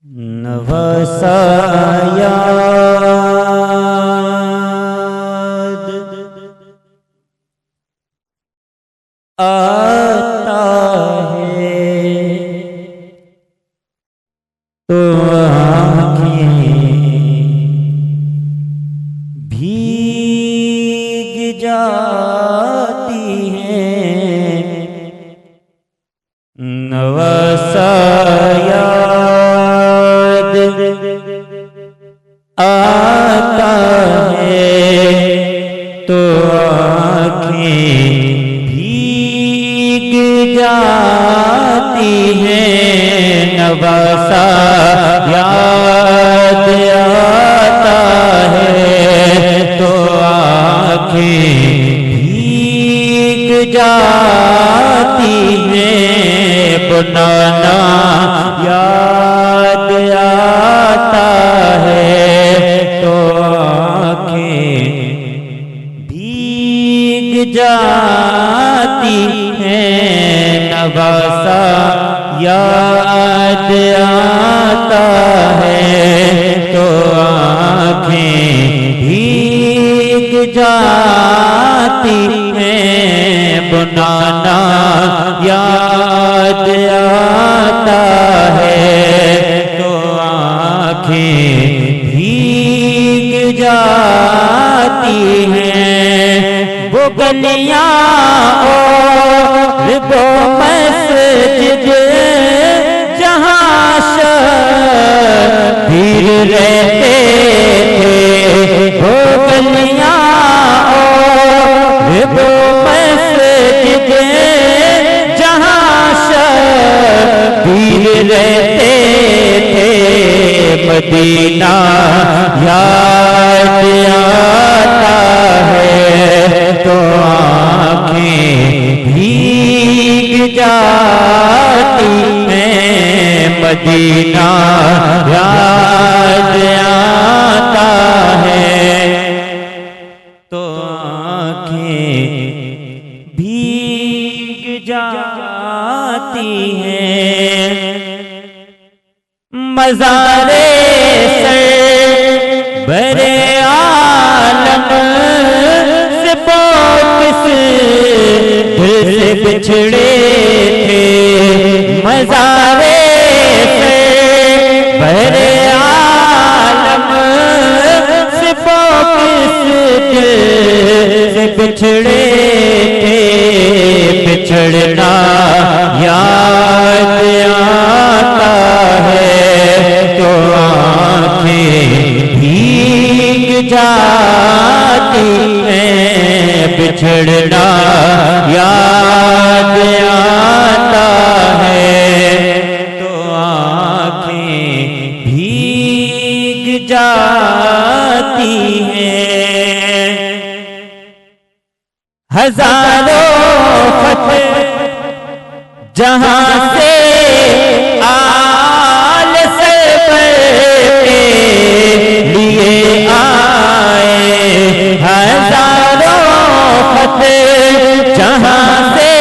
नवसा याद आता है तो आँखें भीग जाती हैं। नवसा याद आता है तो आँखें भीग जाती हैं। नवसा याद आता है तो आँखें भीग जाती हैं। पुराना याद आता है तो आँखें भीग जाती हैं। नवासा याद आता है तो आँखें भीग जाती हैं। पुराना याद आता है तो आँखें भीग जाती हैं। वो गलियाँ और वो मस्जिद जहाँ शबीर रहते थे। वो गलियाँ और वो मस्जिद जहाँ शबीर रहते थे। मदीना याद आता है तो आँखें भीग जाती हैं। मदीना याद आता है तो आँखें भीग जाती हैं। मज़ारे सर बरे आलम से किस दिल से बिछड़े थे। मज़ारे सर बरे आलम से किस दिल से बिछड़े थे। बिछड़ना याद आता है तो आँखें भीग जाती हैं। बिछड़ना याद आता है तो आँखें भीग जाती हैं। हजारों खत जहाँ से आल सबर के लिए आए। हजारों खत जहाँ से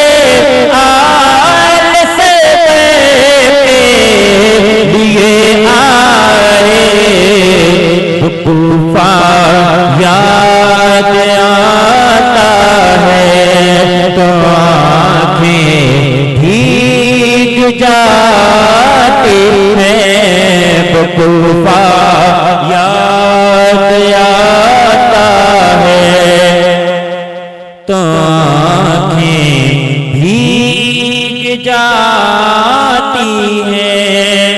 आल सबर के लिए आए। तूफा याद आता है तो आँखें भीग जाती हैं। तूफा याद आता है तो आँखें भीग जाती हैं।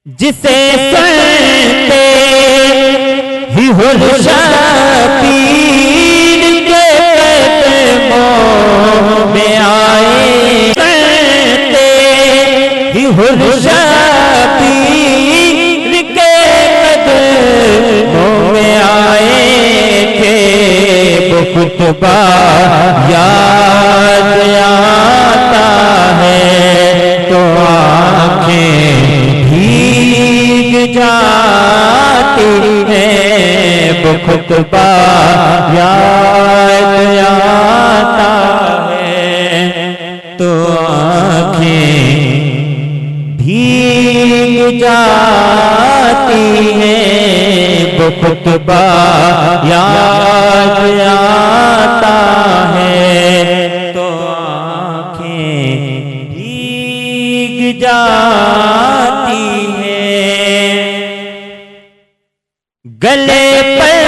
जिसे सुनते ही हो शबीर के कदमों में आए। सुनते ही हो शबीर के कदमों में आए थे। वो खुतबा याद आता है तो आँखें भीग जाती हैं। वो खुतबा याद आता है तो आँखें भीग जाती है, वो खुतबा याद आता है तो आँखें भीग जाती है। गले पर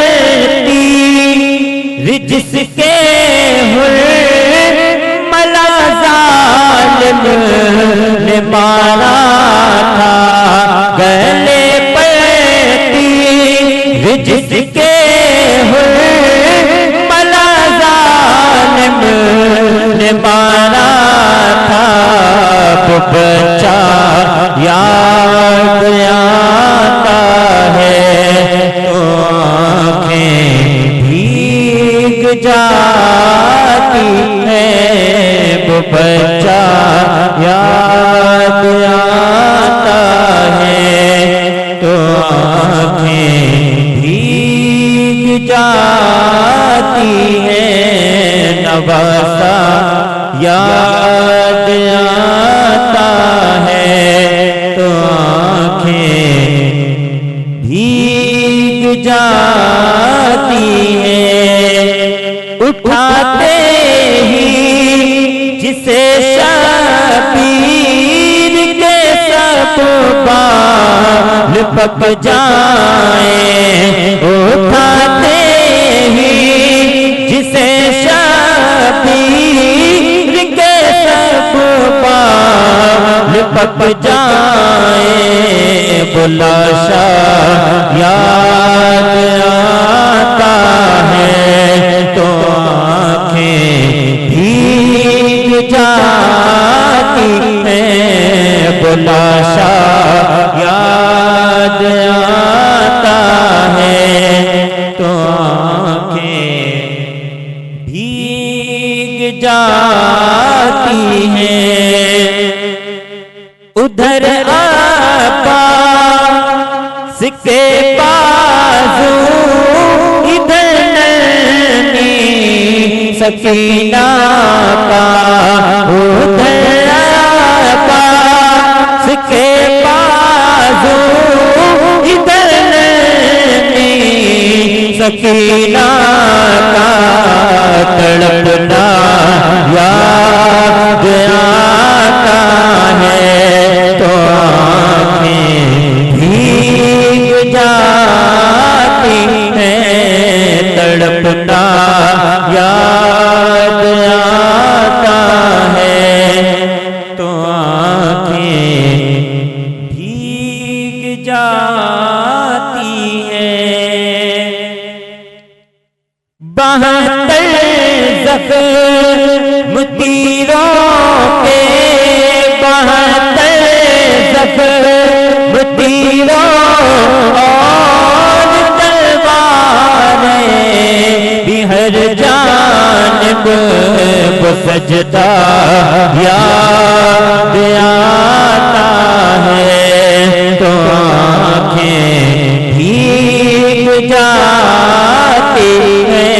तीर जिसके हुर्मला जालिम ने मारा था, गले पर तीर जिसके हुर्मला जालिम ने मारा था, वो बच्चा याद आता है तो आँखें भीग जाती है, वो बच्चा याद आता है तो आँखें भीग जाती है। नवासा याद आता है तो आँखें भीग जाती है। उठाते ही जिसे शबीर के सब बाल पक जाए, उठाते ही जिसे शबीर के सब बाल पक जाए, बुलाशा याद आता है तो आँखें भीग जाती है। बुलाशा याद आता है तो आँखें भीग जाती हैं। उधर आपास के बाजू, इधर नैनी सकीना का, उधर आपास के बाजू, इधर नैनी सकीना का, तड़पना याद आता है तो आँखें भीग जाती हैं। तड़पना याद आता है तो आँखें भीग जाती हैं। 72 ज़ख्म तीरों के, 72 ज़ख्म तीरों और तलवारें भी हर जानिब वो सजदा याद आता है तो आँखें भीग जाती हैं।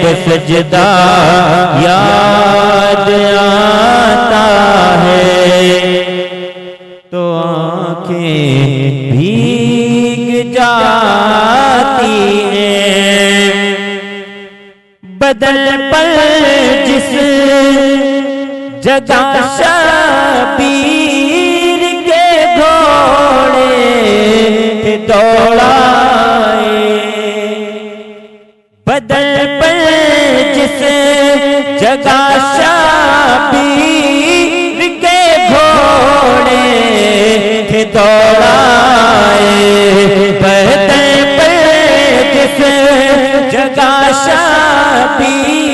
वो सजदा याद आता है तो आँखें भीग जाती हैं। बदल पर जिस जगह शबीर के घोड़े दौड़ाए, बदल पर जिस जगह शबीर के घोड़े थे दौड़ाए, बदल पर जिस जगह शबीर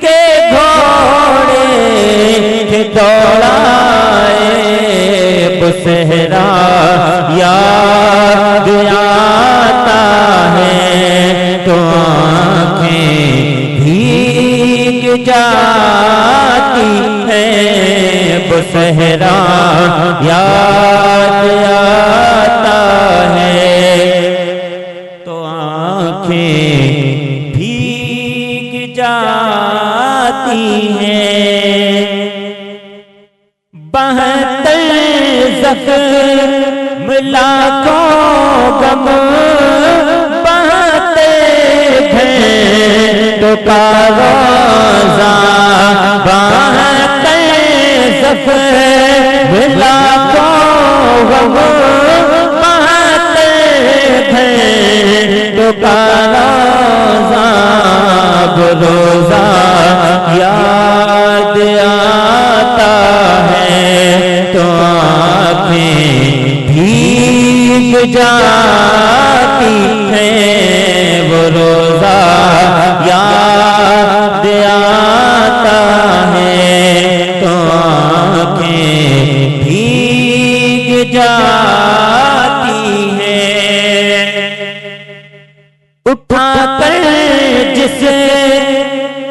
के घोड़े थे दौड़ाए, वो सहरा याद आता है तो आँखें भीग जाती हैं। वो सहरा याद आता है तो आँखें भीग जाती हैं। 72 जख्म लाखों गम बहाते हैं तो का रोज़ा बहाते जख्म लाखों गम बहाते हैं तो का रोज़ा रोज़ा याद आता है तो आँखें भीग जाती हैं वो रोज़ा याद आता है तो आँखें भीग जाती हैं। उठा कर जिसे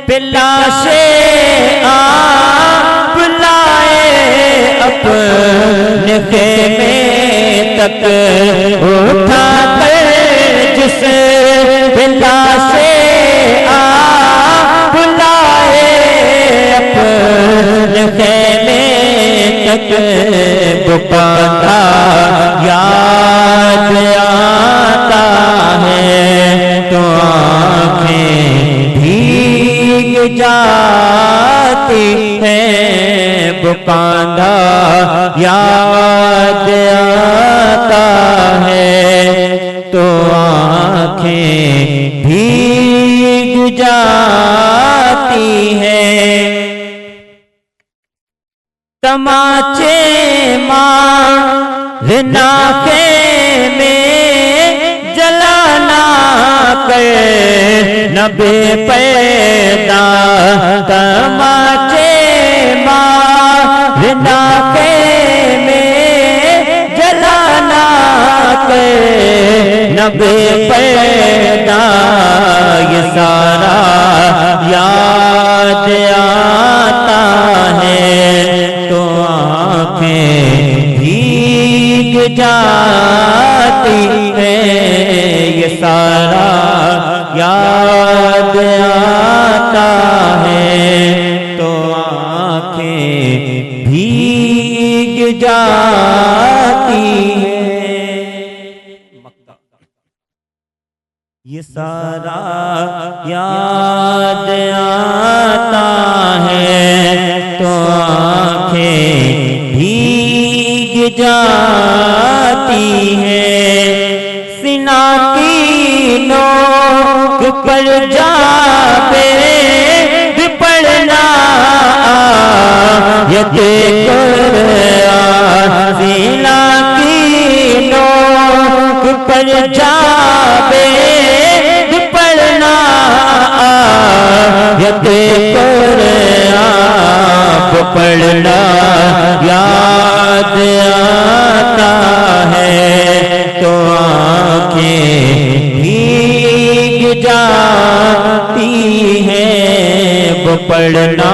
पिलाशे आप लाए अपने खेमे तक उठा कर जिसे पिलाशे आप लाए अपने खेमे तक बुकाता याद आता है तो आँखें भीग जाती हैं बुकांधा याद आता है तो आँखें भीग जाती हैं। तमाचे मारना में जलाना कर नबे पैदा तमाचे मारना में जलाना कर नबे पैदा ये सारा याद आता है तो आँखें भीग जाती हैं ये सारा याद आता है तो आँखें भीग जाती हैं। ये सारा याद आता है तो आँखें भीग जाती हैं। सीना की नोक पर जाबे पढ़ना यते कुरान सीना की नोक पर जाबे पढ़ना यते कुरान पढ़ना याद आता है तो आँखें भीग जाती हैं वो पढ़ना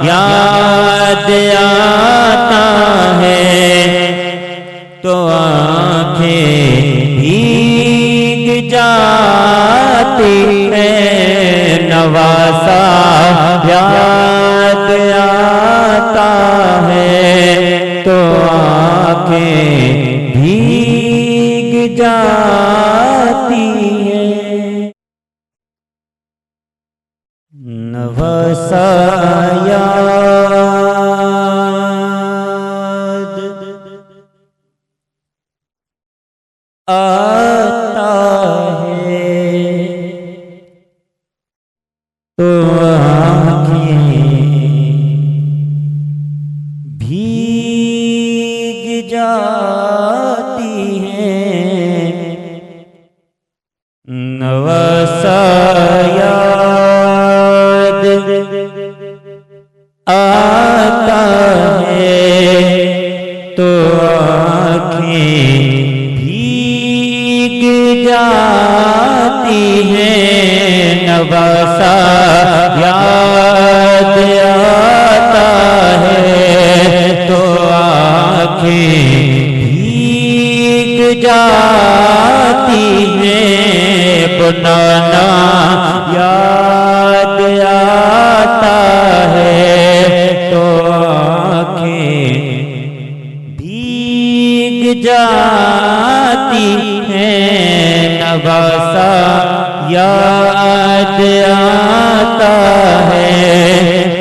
याद आता है तो आँखें भीग जाती हैं। नवासा याद आता है तो आँखें भीग जाती हैं। नवासा याद आता है तो आँखें भीग जाती हैं। नवासा याद आता है तो आँखें भीग जाती हैं। नवासा याद आता है तो आँखें भीग जाती हैं। पुराना याद आता है तो आँखें भी जाती है, नवासा याद आता है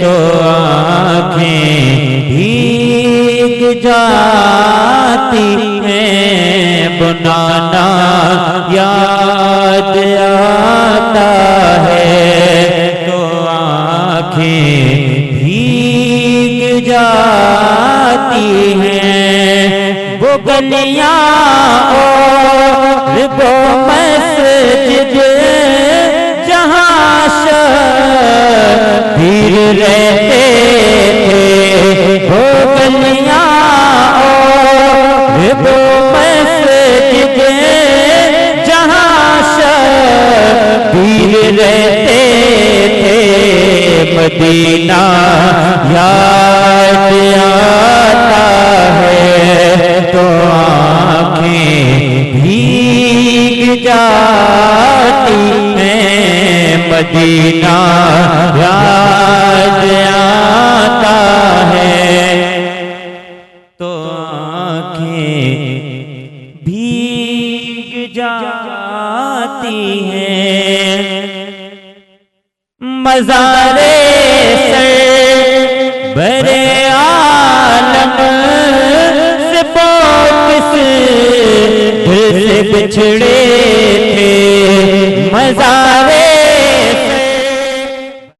तो आँखें भीग जाती हैं, बुनाना याद आता है तो आँखें भीग जाती हैं। वो गलियाँ और वो मस्जिद जहाँ शबीर रहते थे, वो गलियाँ और वो मस्जिद जहाँ शबीर रहते थे, मदीना याद आता है तो आँखें भीग जाती हैं, मदीना याद आता है तो आँखें भीग जाती हैं। मज़ारे सर बरे